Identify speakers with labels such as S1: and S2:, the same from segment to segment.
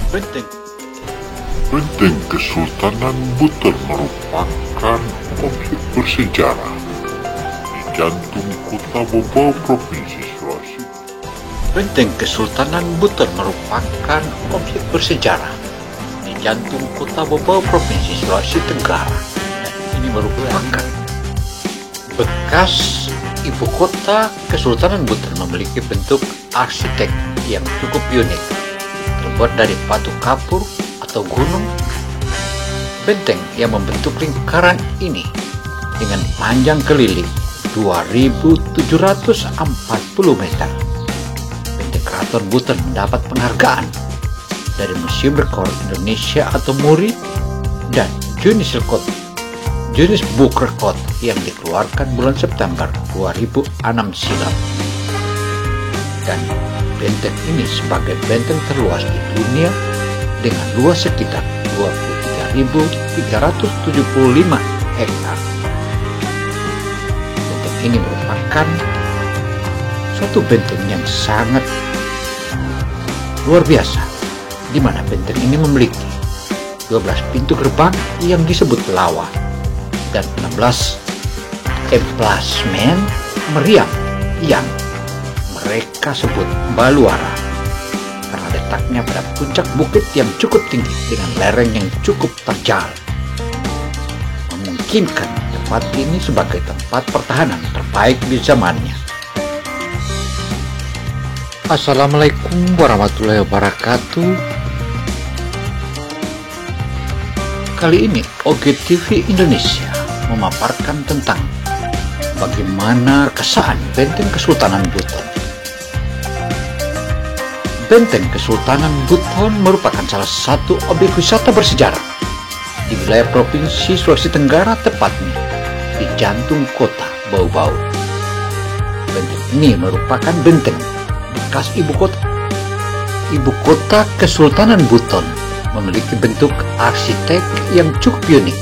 S1: Benteng.
S2: Benteng Kesultanan Buton merupakan objek bersejarah di jantung kota Bobau, Provinsi Sulawesi.
S1: Benteng Kesultanan Buton merupakan objek bersejarah di jantung kota Bobau, Provinsi Sulawesi Tenggara. Dan ini merupakan bekas ibu kota Kesultanan Buton, memiliki bentuk arsitek yang cukup unik, terbuat dari batu kapur atau gunung. Benteng yang membentuk lingkaran ini dengan panjang keliling 2.740 meter. Benteng Keraton Buton mendapat penghargaan dari Museum Rekor Indonesia atau MURI dan Guinness Book Record yang dikeluarkan bulan September 2006 silam. Dan benteng ini sebagai benteng terluas di dunia dengan luas sekitar 23.375 hektar. Benteng ini merupakan suatu benteng yang sangat luar biasa, di mana benteng ini memiliki 12 pintu gerbang yang disebut lawa dan 16 emplasmen meriam yang mereka sebut baluara, karena letaknya pada puncak bukit yang cukup tinggi dengan lereng yang cukup terjal, memungkinkan tempat ini sebagai tempat pertahanan terbaik di zamannya. Assalamualaikum warahmatullahi wabarakatuh. Kali ini OGTV Indonesia memaparkan tentang bagaimana kesan Benteng Kesultanan Buton. Benteng Kesultanan Buton merupakan salah satu objek wisata bersejarah di wilayah Provinsi Sulawesi Tenggara, tepatnya di jantung kota Bau-Bau. Benteng ini merupakan benteng bekas ibu kota Kesultanan Buton, memiliki bentuk arsitek yang cukup unik,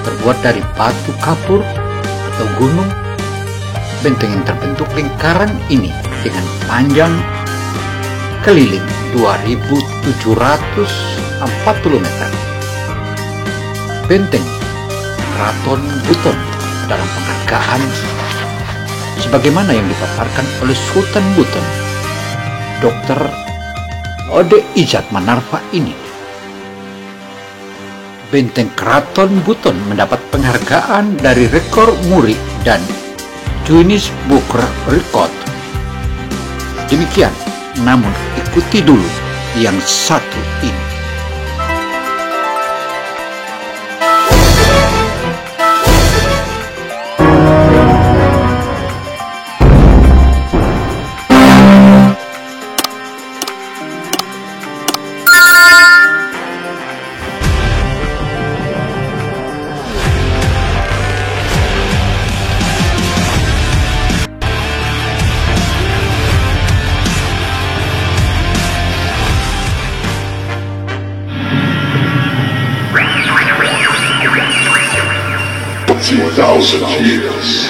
S1: terbuat dari batu kapur atau gunung. Benteng yang terbentuk lingkaran ini dengan panjang keliling 2.740 meter. Benteng Keraton Buton dalam penghargaan sebagaimana yang dipaparkan oleh Sultan Buton, Dr. Ode Ijat Manarva ini. Benteng Keraton Buton mendapat penghargaan dari Rekor MURI dan Guinness Book Record. Demikian, namun ikuti dulu yang satu ini.
S2: A 2,000 years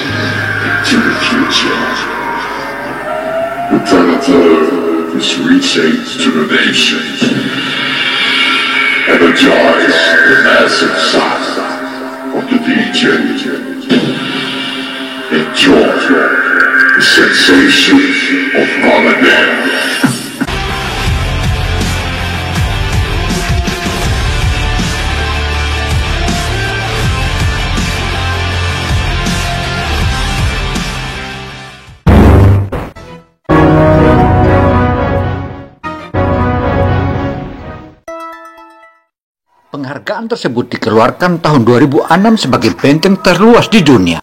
S2: into the future, the Predator is reaching to the nations, energize the massive size of the DJ. Enjoy the sensation of holiday.
S1: Penghargaan tersebut dikeluarkan tahun 2006 sebagai benteng terluas di dunia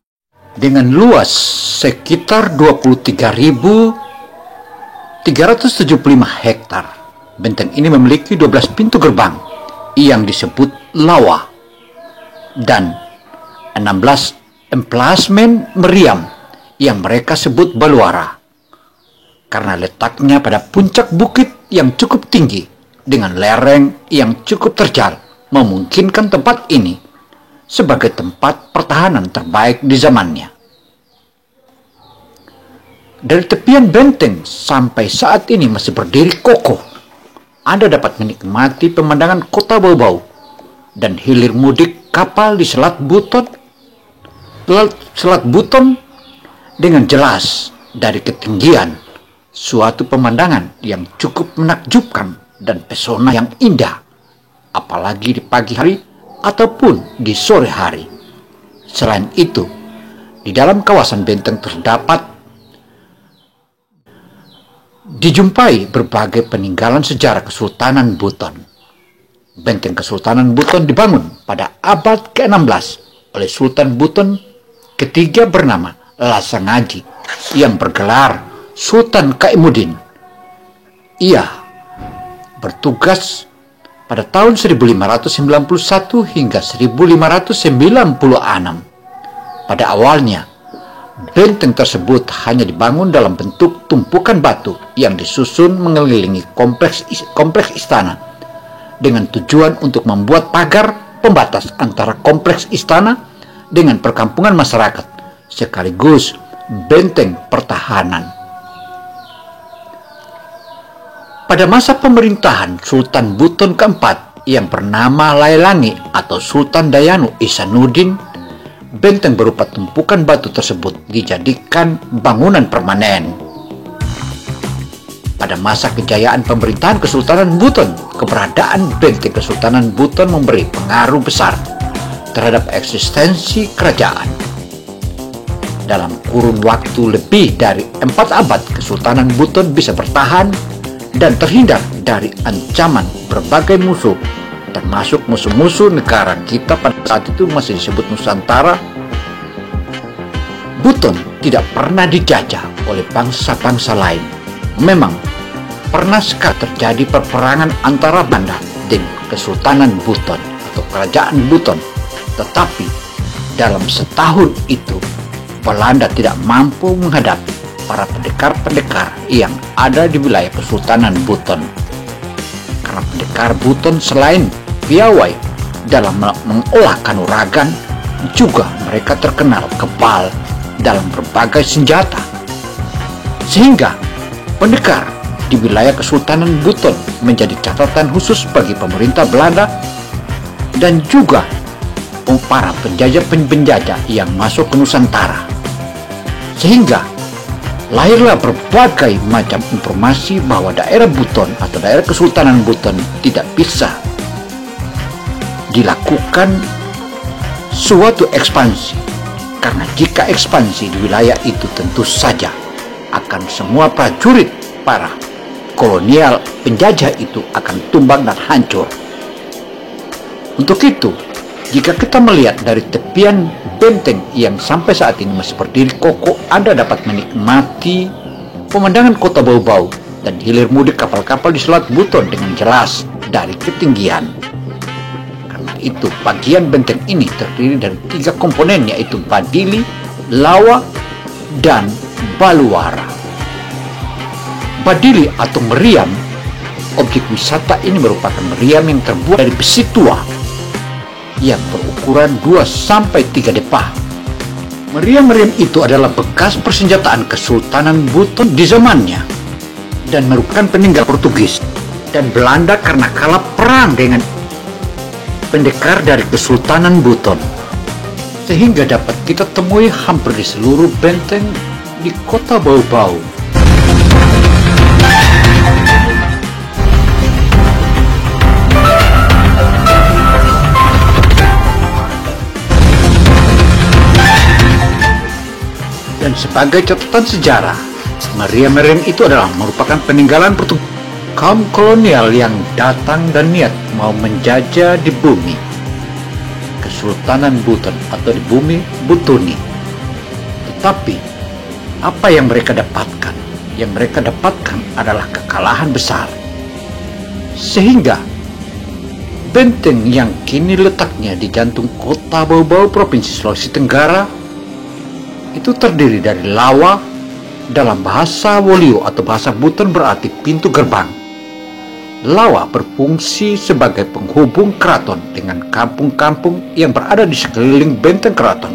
S1: dengan luas sekitar 23.375 hektar. Benteng ini memiliki 12 pintu gerbang yang disebut lawa dan 16 emplasmen meriam yang mereka sebut baluara, karena letaknya pada puncak bukit yang cukup tinggi dengan lereng yang cukup terjal, memungkinkan tempat ini sebagai tempat pertahanan terbaik di zamannya. Dari tepian benteng sampai saat ini masih berdiri kokoh Anda dapat menikmati pemandangan kota Bau-Bau dan hilir mudik kapal di Selat Buton dengan jelas dari ketinggian, suatu pemandangan yang cukup menakjubkan dan pesona yang indah, apalagi di pagi hari ataupun di sore hari. Selain itu, di dalam kawasan benteng dijumpai berbagai peninggalan sejarah Kesultanan Buton. Benteng Kesultanan Buton dibangun pada abad ke-16 oleh Sultan Buton ketiga bernama Lasa Ngaji yang bergelar Sultan Kaimuddin. Ia bertugas pada tahun 1591 hingga 1596. Pada awalnya, benteng tersebut hanya dibangun dalam bentuk tumpukan batu yang disusun mengelilingi kompleks istana dengan tujuan untuk membuat pagar pembatas antara kompleks istana dengan perkampungan masyarakat, sekaligus benteng pertahanan. Pada masa pemerintahan Sultan Buton keempat yang bernama Lailangi atau Sultan Dayanu Ihsanuddin, benteng berupa tumpukan batu tersebut dijadikan bangunan permanen. Pada masa kejayaan pemerintahan Kesultanan Buton, keberadaan benteng Kesultanan Buton memberi pengaruh besar terhadap eksistensi kerajaan. Dalam kurun waktu lebih dari 4 abad, Kesultanan Buton bisa bertahan dan terhindar dari ancaman berbagai musuh, termasuk musuh-musuh negara kita pada saat itu masih disebut Nusantara. Buton tidak pernah dijajah oleh bangsa-bangsa lain. Memang pernah sekali terjadi peperangan antara Belanda dan Kesultanan Buton atau Kerajaan Buton, tetapi dalam setahun itu Belanda tidak mampu menghadapi para pendekar-pendekar yang ada di wilayah Kesultanan Buton. Karena pendekar Buton selain piawai dalam mengolah kanuragan, juga mereka terkenal kebal dalam berbagai senjata. Sehingga pendekar di wilayah Kesultanan Buton menjadi catatan khusus bagi pemerintah Belanda dan juga para penjajah-penjajah yang masuk ke Nusantara. Sehingga lahirlah berbagai macam informasi bahwa daerah Buton atau daerah Kesultanan Buton tidak bisa dilakukan suatu ekspansi, karena jika ekspansi di wilayah itu tentu saja akan semua prajurit para kolonial penjajah itu akan tumbang dan hancur. Untuk itu, jika kita melihat dari tepian benteng yang sampai saat ini masih berdiri kokoh, Anda dapat menikmati pemandangan kota Bau-Bau dan hilir mudik kapal-kapal di Selat Buton dengan jelas dari ketinggian. Karena itu, bagian benteng ini terdiri dari 3 komponen, yaitu Badili, Lawa, dan Baluara. Badili atau meriam, objek wisata ini merupakan meriam yang terbuat dari besi tua yang berukuran 2-3 depah. Meriam-meriam itu adalah bekas persenjataan Kesultanan Buton di zamannya dan merupakan peninggal Portugis dan Belanda karena kalah perang dengan pendekar dari Kesultanan Buton, sehingga dapat kita temui hampir di seluruh benteng di kota Bau-Bau. Dan sebagai catatan sejarah, meriam-meriam itu adalah merupakan peninggalan kaum kolonial yang datang dan niat mau menjajah di bumi Kesultanan Buton atau di bumi Butuni. Tetapi apa yang mereka dapatkan? Yang mereka dapatkan adalah kekalahan besar. Sehingga benteng yang kini letaknya di jantung kota Bau-Bau, Provinsi Sulawesi Tenggara, itu terdiri dari lawa. Dalam bahasa Wolio atau bahasa Buton berarti pintu gerbang. Lawa berfungsi sebagai penghubung keraton dengan kampung-kampung yang berada di sekeliling benteng keraton.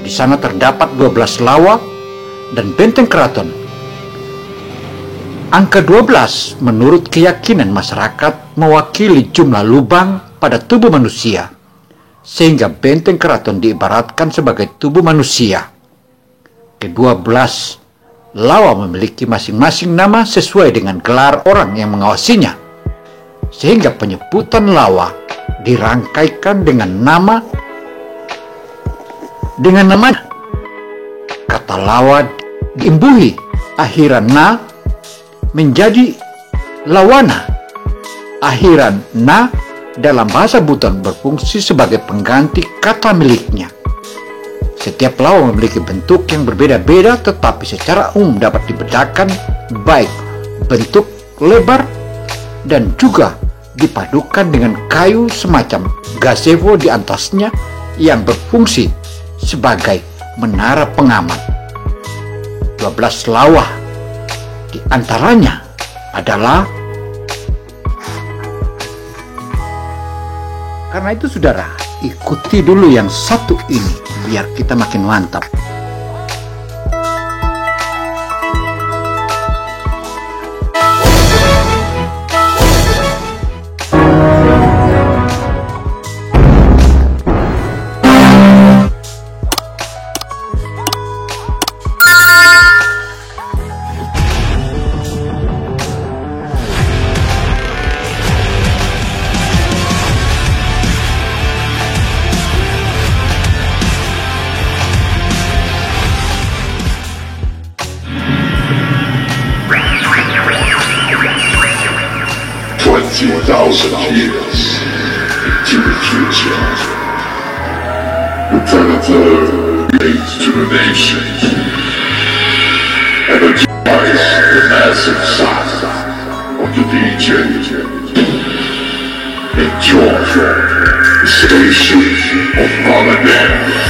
S1: Di sana terdapat 12 lawa dan benteng keraton Angka 12 menurut keyakinan masyarakat mewakili jumlah lubang pada tubuh manusia, sehingga benteng keraton diibaratkan sebagai tubuh manusia. Ke-12 lawa memiliki masing-masing nama sesuai dengan gelar orang yang mengawasinya, sehingga penyebutan lawa dirangkaikan dengan namanya. Kata lawa diimbuhi akhiran na menjadi lawana. Akhiran na dalam bahasa Buton berfungsi sebagai pengganti kata miliknya. Setiap lawa memiliki bentuk yang berbeda-beda, tetapi secara umum dapat dibedakan baik bentuk lebar dan juga dipadukan dengan kayu semacam gazebo di atasnya yang berfungsi sebagai menara pengaman. 12 lawa di antaranya adalah. Karena itu saudara, ikuti dulu yang satu ini biar kita makin mantap.
S2: Years into the future, the Predator relates to the nation and enjoys the massive size of the DJ. Enjoy the station of Holiday.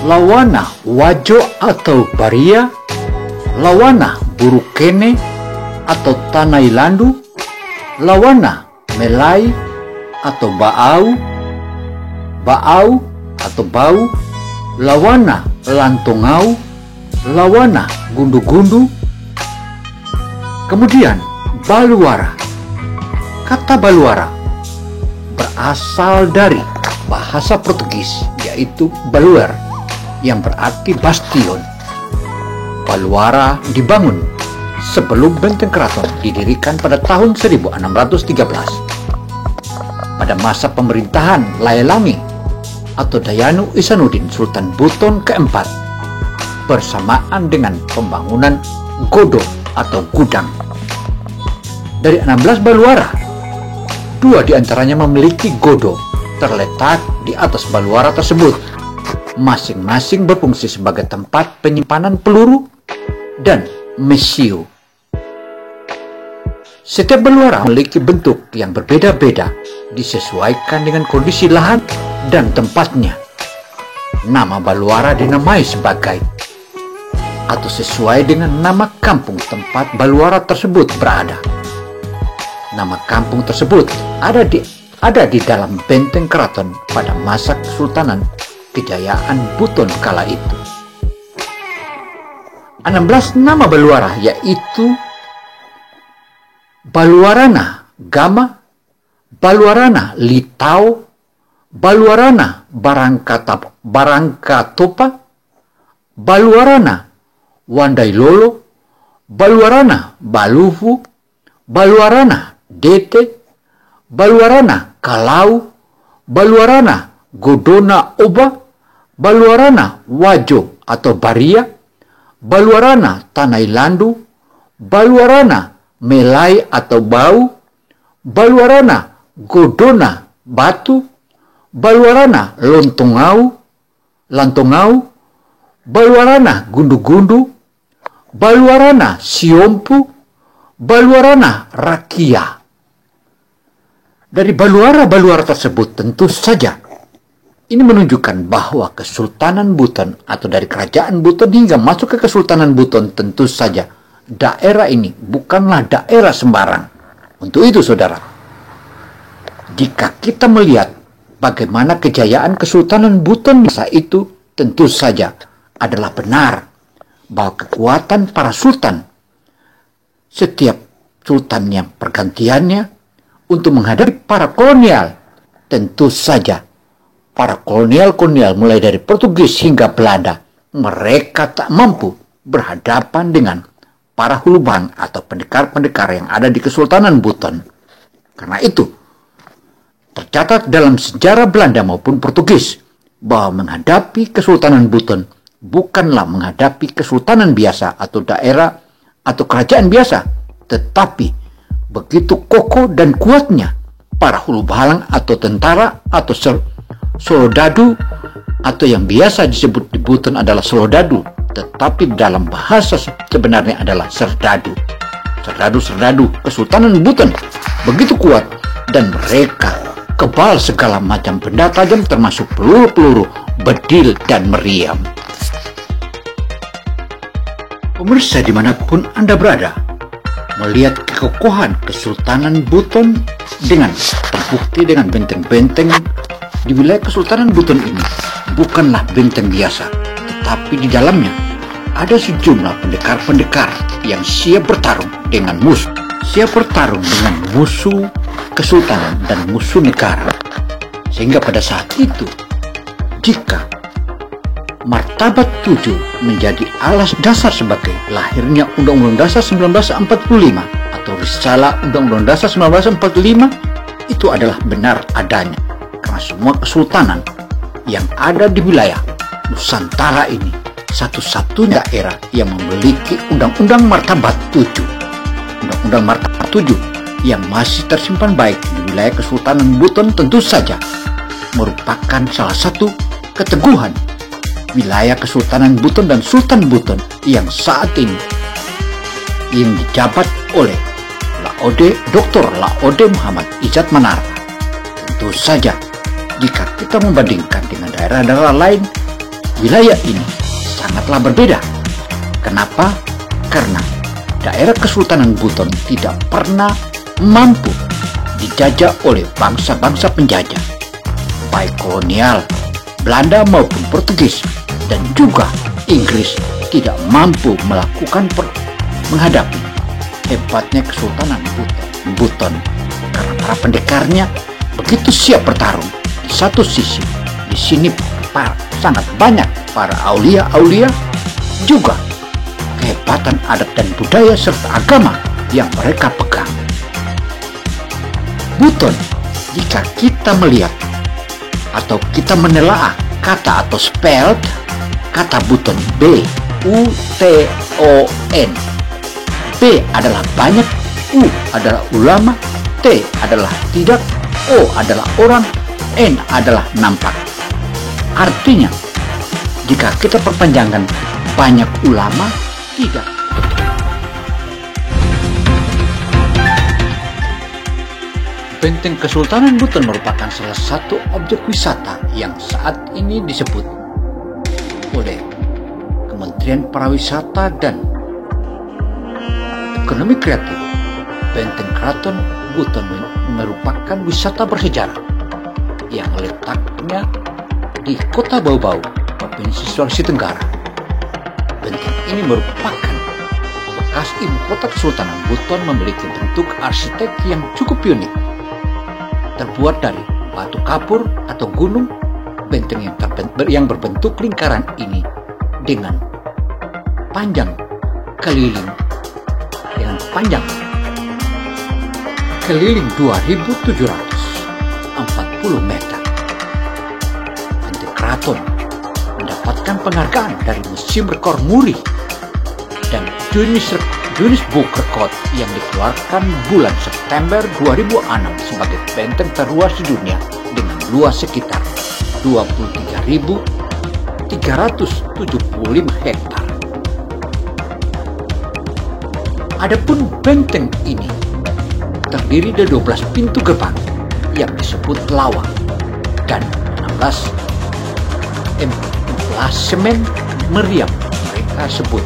S1: Lawana wajo atau baria, lawana burukene atau tanailandu, lawana melai atau baau atau bau, lawana lantongau, lawana gundu-gundu. Kemudian baluara. Kata baluara berasal dari bahasa Portugis, yaitu baluer, yang berarti bastion. Baluara dibangun sebelum benteng keraton didirikan pada tahun 1613. Pada masa pemerintahan Laelangi atau Dayanu Isanuddin Sultan Buton keempat, bersamaan dengan pembangunan godo atau gudang. Dari 16 baluara, 2 diantaranya memiliki godo terletak di atas baluara tersebut, masing-masing berfungsi sebagai tempat penyimpanan peluru dan mesiu. Setiap baluara memiliki bentuk yang berbeda-beda, disesuaikan dengan kondisi lahan dan tempatnya. Nama baluara dinamai sebagai atau sesuai dengan nama kampung tempat baluara tersebut berada. Nama kampung tersebut ada di dalam benteng keraton pada masa Kesultanan Kejayaan Buton kala itu. 16 nama baluara yaitu Baluarana Gama, Baluarana Litau, Baluarana Barangkatopa, Baluarana Wandailolo, Baluarana Balufu, Baluarana Dete, Baluarana Kalau, Baluarana Godona Oba, Baluarana Wajo atau Baria, Baluarana Tanailandu, Baluarana Melai atau Bau, Baluarana Godona Batu, Baluarana Lantongau, Baluarana Gundu-Gundu, Baluarana Siompu, Baluarana Rakia. Dari baluara-baluara tersebut tentu saja Ini menunjukkan bahwa Kesultanan Buton atau dari Kerajaan Buton hingga masuk ke Kesultanan Buton, tentu saja daerah ini bukanlah daerah sembarang. Untuk itu saudara, jika kita melihat bagaimana kejayaan Kesultanan Buton masa itu, tentu saja adalah benar bahwa kekuatan para sultan, setiap sultan yang pergantiannya untuk menghadapi para kolonial, tentu saja para kolonial mulai dari Portugis hingga Belanda, mereka tak mampu berhadapan dengan para huluban atau pendekar-pendekar yang ada di Kesultanan Buton. Karena itu, tercatat dalam sejarah Belanda maupun Portugis bahwa menghadapi Kesultanan Buton bukanlah menghadapi kesultanan biasa atau daerah atau kerajaan biasa, tetapi begitu kokoh dan kuatnya para hulu balang atau tentara atau solodadu, atau yang biasa disebut di Buton adalah solodadu, tetapi dalam bahasa sebenarnya adalah serdadu. Serdadu Kesultanan Buton begitu kuat dan mereka kebal segala macam benda tajam termasuk peluru-peluru, bedil dan meriam. Pemirsa dimanapun Anda berada, melihat kekokohan Kesultanan Buton dengan terbukti dengan benteng-benteng di wilayah Kesultanan Buton ini bukanlah benteng biasa, tetapi di dalamnya ada sejumlah pendekar-pendekar yang siap bertarung dengan musuh, kesultanan dan musuh negara. Sehingga pada saat itu, jika martabat 7 menjadi alas dasar sebagai lahirnya Undang-Undang Dasar 1945 atau Risalah Undang-Undang Dasar 1945, itu adalah benar adanya. Karena semua kesultanan yang ada di wilayah Nusantara ini satu-satunya daerah yang memiliki Undang-Undang Martabat 7. Undang-Undang Martabat 7 yang masih tersimpan baik di wilayah Kesultanan Buton tentu saja merupakan salah satu keteguhan wilayah Kesultanan Buton dan Sultan Buton yang saat ini yang dijabat oleh Dr. Laode Muhammad Ijat Manara. Tentu saja jika kita membandingkan dengan daerah-daerah lain, wilayah ini sangatlah berbeda. Kenapa? Karena daerah Kesultanan Buton tidak pernah mampu dijajah oleh bangsa-bangsa penjajah, baik kolonial, Belanda maupun Portugis, dan juga Inggris tidak mampu menghadapi hebatnya Kesultanan Buton karena para pendekarnya begitu siap bertarung. Di satu sisi, di sini sangat banyak para aulia-aulia, juga kehebatan adat dan budaya serta agama yang mereka pegang. Buton, jika kita melihat atau kita menelaah kata atau spelled kata Buton, B-U-T-O-N. B adalah banyak, U adalah ulama, T adalah tidak, O adalah orang, N adalah nampak. Artinya, jika kita perpanjangkan banyak ulama, tidak. Benteng Kesultanan Buton merupakan salah satu objek wisata yang saat ini disebut oleh Kementerian Pariwisata dan Ekonomi Kreatif. Benteng Keraton Buton merupakan wisata bersejarah yang letaknya di Kota Bau-Bau, Provinsi Sulawesi Tenggara. Benteng ini merupakan bekas ibu kota Kesultanan Buton, memiliki bentuk arsitek yang cukup unik. Terbuat dari batu kapur atau gunung, benteng yang berbentuk lingkaran ini dengan panjang keliling 2.740 meter. Benteng Keraton mendapatkan penghargaan dari Museum Rekor Muri dan Guinness Book Record yang dikeluarkan bulan September 2006 sebagai benteng terluas di dunia dengan luas sekitar 23.375 hektar. Adapun benteng ini terdiri dari 12 pintu gerbang yang disebut lawang dan 16 emplasemen meriam mereka sebut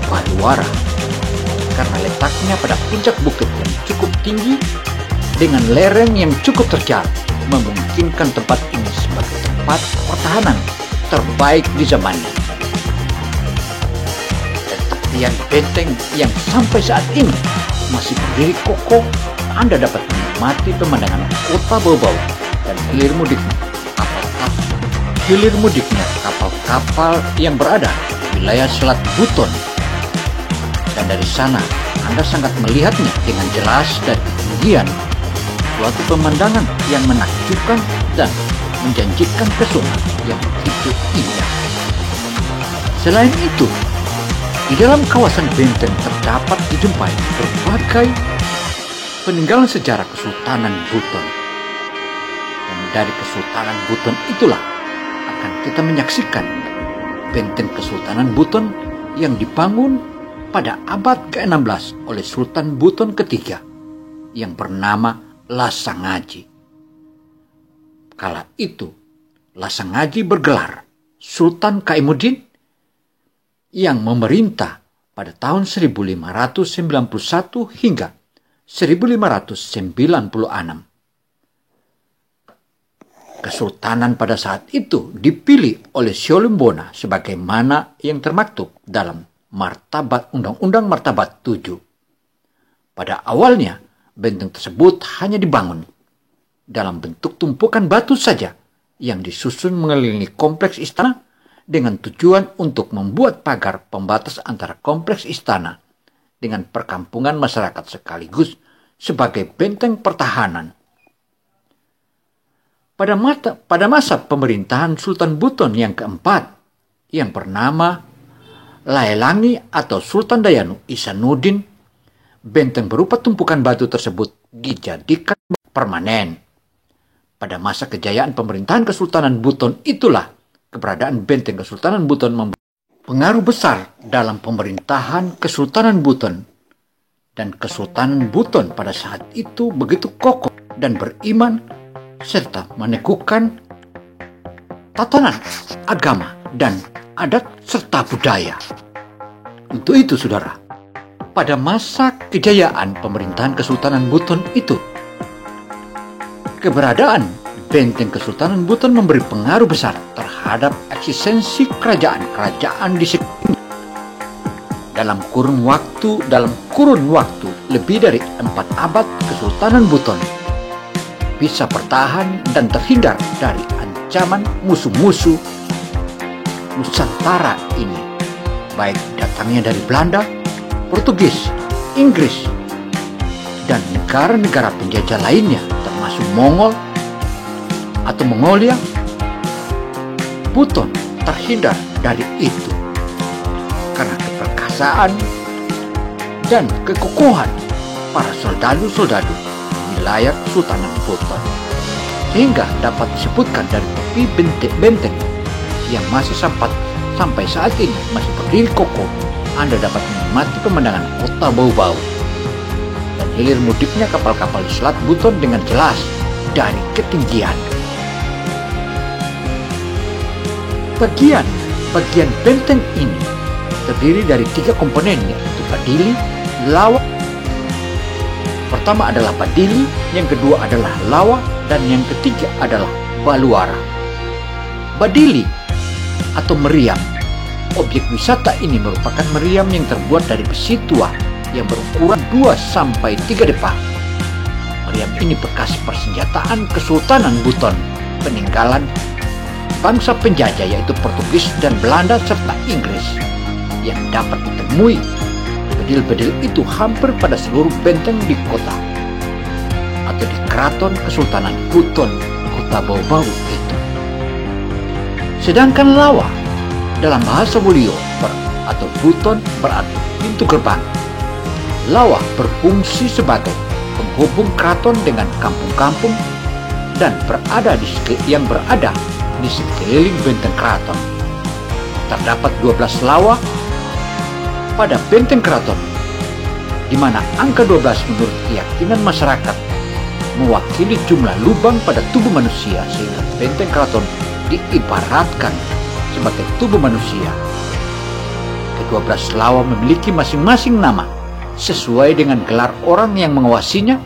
S1: Baluara karena letaknya pada puncak bukit yang cukup tinggi dengan lereng yang cukup terjal, memungkinkan tempat ini sebagai tempat pertahanan terbaik di zamannya. Dan tepian benteng yang sampai saat ini masih berdiri kokoh, Anda dapat menikmati pemandangan kota Bau-Bau dan hilir mudiknya kapal-kapal yang berada di wilayah Selat Buton. Dan dari sana Anda sangat melihatnya dengan jelas dari ketinggian, suatu pemandangan yang menakjubkan dan menjanjikan pesona yang begitu indah. Selain itu, di dalam kawasan benteng terdapat dijumpai berbagai peninggalan sejarah Kesultanan Buton. Dan dari Kesultanan Buton itulah akan kita menyaksikan benteng Kesultanan Buton yang dibangun pada abad ke-16 oleh Sultan Buton ketiga yang bernama Lasangaji. Kala itu, Lasangaji bergelar Sultan Kaimuddin yang memerintah pada tahun 1591 hingga 1596. Kesultanan pada saat itu dipilih oleh Siolumbona sebagaimana yang termaktub dalam Undang-Undang Martabat 7. Pada awalnya, benteng tersebut hanya dibangun dalam bentuk tumpukan batu saja yang disusun mengelilingi kompleks istana dengan tujuan untuk membuat pagar pembatas antara kompleks istana dengan perkampungan masyarakat sekaligus sebagai benteng pertahanan. Pada masa pemerintahan Sultan Buton yang keempat yang bernama Laelangi atau Sultan Dayanu Isanuddin, benteng berupa tumpukan batu tersebut dijadikan permanen. Pada masa kejayaan pemerintahan Kesultanan Buton itulah keberadaan benteng Kesultanan Buton memberi pengaruh besar dalam pemerintahan Kesultanan Buton. Dan Kesultanan Buton pada saat itu begitu kokoh dan beriman serta meneguhkan tatanan agama dan adat serta budaya. Untuk itu, saudara, pada masa kejayaan pemerintahan Kesultanan Buton itu, keberadaan benteng Kesultanan Buton memberi pengaruh besar terhadap eksistensi kerajaan-kerajaan di sekitarnya. Dalam kurun waktu lebih dari 4 abad, Kesultanan Buton bisa bertahan dan terhindar dari ancaman musuh-musuh Nusantara ini, baik datangnya dari Belanda, Portugis, Inggris, dan negara-negara penjajah lainnya termasuk Mongol atau Mongolia. Buton terhindar dari itu karena keperkasaan dan kekokohan para soldadu-soldadu wilayah Kesultanan Buton, sehingga dapat disebutkan dari tepi benteng yang masih sampai saat ini masih berdiri kokoh, Anda dapat menikmati pemandangan kota Bau-Bau dan hilir mudiknya kapal-kapal di Selat Buton dengan jelas dari ketinggian. Bagian benteng ini terdiri dari 3 komponen, yaitu Badili, Lawa. Pertama adalah Badili, yang kedua adalah Lawa, dan yang ketiga adalah Baluara. Badili atau meriam. Objek wisata ini merupakan meriam yang terbuat dari besi tua yang berukuran 2-3 depa. Meriam ini bekas persenjataan Kesultanan Buton, peninggalan bangsa penjajah yaitu Portugis dan Belanda serta Inggris, yang dapat ditemui bedil-bedil itu hampir pada seluruh benteng di kota atau di keraton Kesultanan Buton, kota Bau-Bau itu. Sedangkan Lawa dalam bahasa Wulio atau Buton berarti pintu gerbang. Lawa berfungsi sebagai penghubung keraton dengan kampung-kampung dan berada di sekeliling benteng keraton. Terdapat 12 lawa pada benteng keraton, di mana angka 12 menurut keyakinan masyarakat mewakili jumlah lubang pada tubuh manusia, sehingga benteng keraton diibaratkan sebagai tubuh manusia. Ke-12 lawa memiliki masing-masing nama sesuai dengan gelar orang yang mengawasinya,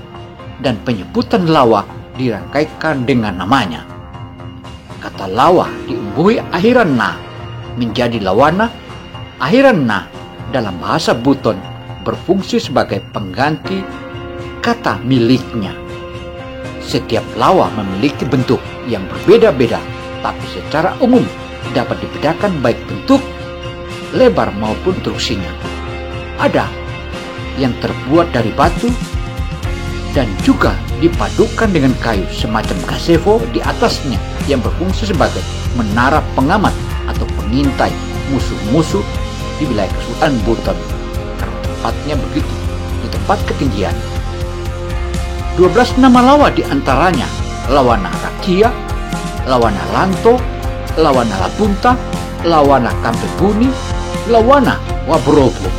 S1: dan penyebutan lawa dirangkaikan dengan namanya. Kata lawa diumbuhi akhiran na menjadi lawana. Akhiran na dalam bahasa Buton berfungsi sebagai pengganti kata miliknya. Setiap lawa memiliki bentuk yang berbeda-beda, tapi secara umum dapat dibedakan baik bentuk, lebar maupun konstruksinya. Ada yang terbuat dari batu dan juga dipadukan dengan kayu semacam gazebo di atasnya yang berfungsi sebagai menara pengamat atau pengintai musuh-musuh di wilayah Kesultanan Buton karena tempatnya begitu di tempat ketinggian. 12 nama lawa diantaranya Lawana Rakia, Lawana Lanto, Lawana Labunta, Lawana Kampebuni, Lawana Wabrobo,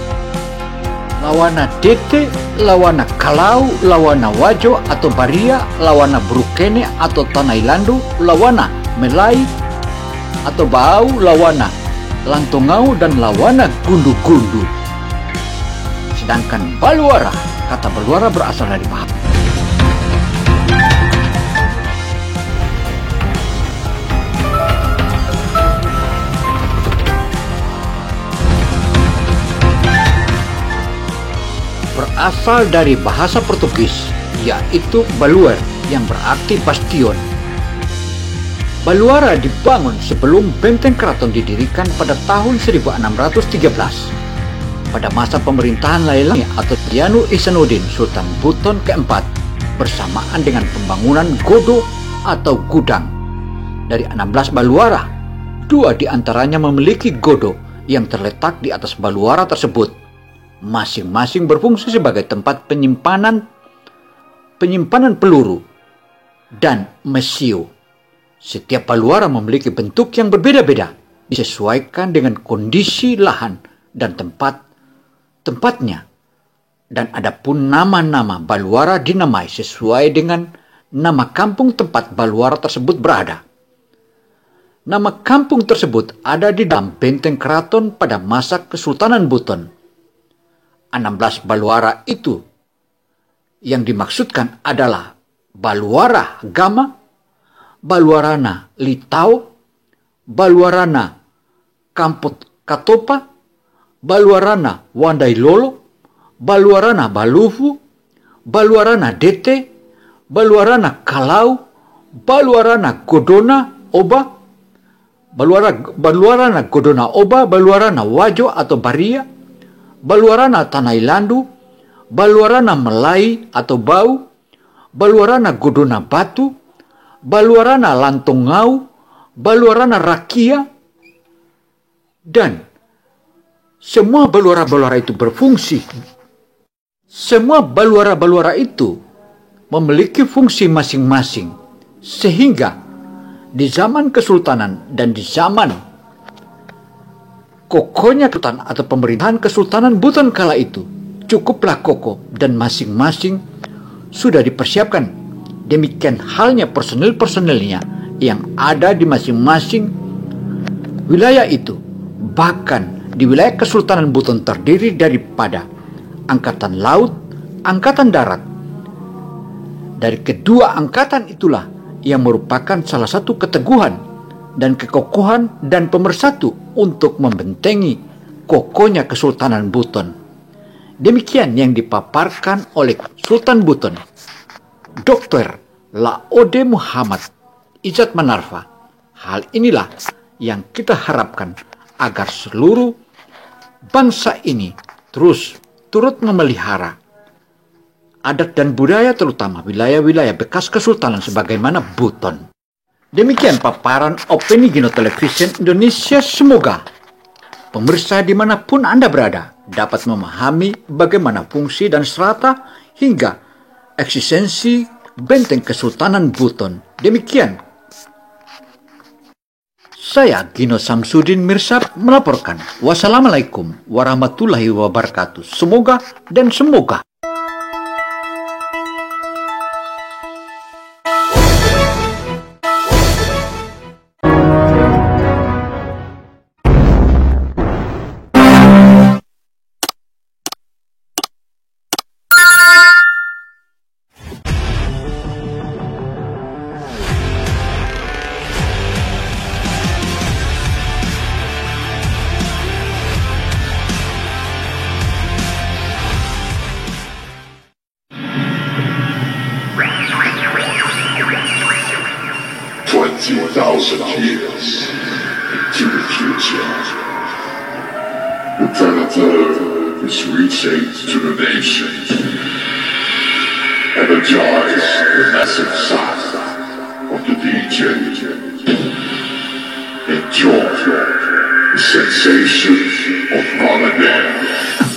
S1: Lawana Dete, Lawana Kalau, Lawana Wajo atau Baria, Lawana Brukene atau Tanailandu, Lawana Melai atau Bau, Lawana Lantongau, dan Lawana Gundu-Gundu. Sedangkan Baluara, kata Baluara berasal dari Bahasa Portugis, yaitu Baluer yang berarti bastion. Baluara dibangun sebelum benteng keraton didirikan pada tahun 1613 pada masa pemerintahan Lailangi atau Dianu Ihsanuddin Sultan Buton keempat, bersamaan dengan pembangunan godo atau gudang. Dari 16 baluara, 2 diantaranya memiliki godo yang terletak di atas baluara tersebut, masing-masing berfungsi sebagai tempat penyimpanan peluru dan mesio. Setiap baluara memiliki bentuk yang berbeda-beda, disesuaikan dengan kondisi lahan dan tempatnya. Dan adapun nama-nama baluara dinamai sesuai dengan nama kampung tempat baluara tersebut berada. Nama kampung tersebut ada di dalam benteng keraton pada masa Kesultanan Buton. 16 baluara itu yang dimaksudkan adalah Baluara Gama, Baluarana Litau, Baluarana Kampot Katopa, Baluarana Wandailolo, Baluarana Balufu, Baluarana Dete, Baluarana Kalau, Baluarana Godona Oba, Baluarana Godona Oba, Baluarana Wajo atau Baria, Baluarana Tanailandu, Baluarana Melai atau Bau, Baluarana Godona Batu, Baluarana Lantongau, Baluarana Rakia, dan semua baluara-baluara itu berfungsi. Semua baluara-baluara itu memiliki fungsi masing-masing, sehingga di zaman Kesultanan dan di zaman kokohnya Kesultanan atau pemerintahan Kesultanan Buton kala itu cukuplah kokoh dan masing-masing sudah dipersiapkan. Demikian halnya personil-personilnya yang ada di masing-masing wilayah itu. Bahkan di wilayah Kesultanan Buton terdiri daripada Angkatan Laut, Angkatan Darat. Dari kedua angkatan itulah yang merupakan salah satu keteguhan dan kekokohan dan pemersatu untuk membentengi kokohnya Kesultanan Buton. Demikian yang dipaparkan oleh Sultan Buton, Dr. Laode Muhammad Izzat Manarfa. Hal inilah yang kita harapkan agar seluruh bangsa ini turut memelihara adat dan budaya, terutama wilayah-wilayah bekas Kesultanan sebagaimana Buton. Demikian paparan opini Gino Television Indonesia. Semoga pemirsa dimanapun Anda berada dapat memahami bagaimana fungsi dan strata hingga eksistensi benteng Kesultanan Buton. Demikian. Saya Gino Samsudin Mirsad melaporkan. Wassalamualaikum warahmatullahi wabarakatuh. Semoga dan semoga.
S2: 20,000 years into the future. The Predator is reaching to the nations. Energize the massive size of the DJ. Enjoy the sensation of holiday.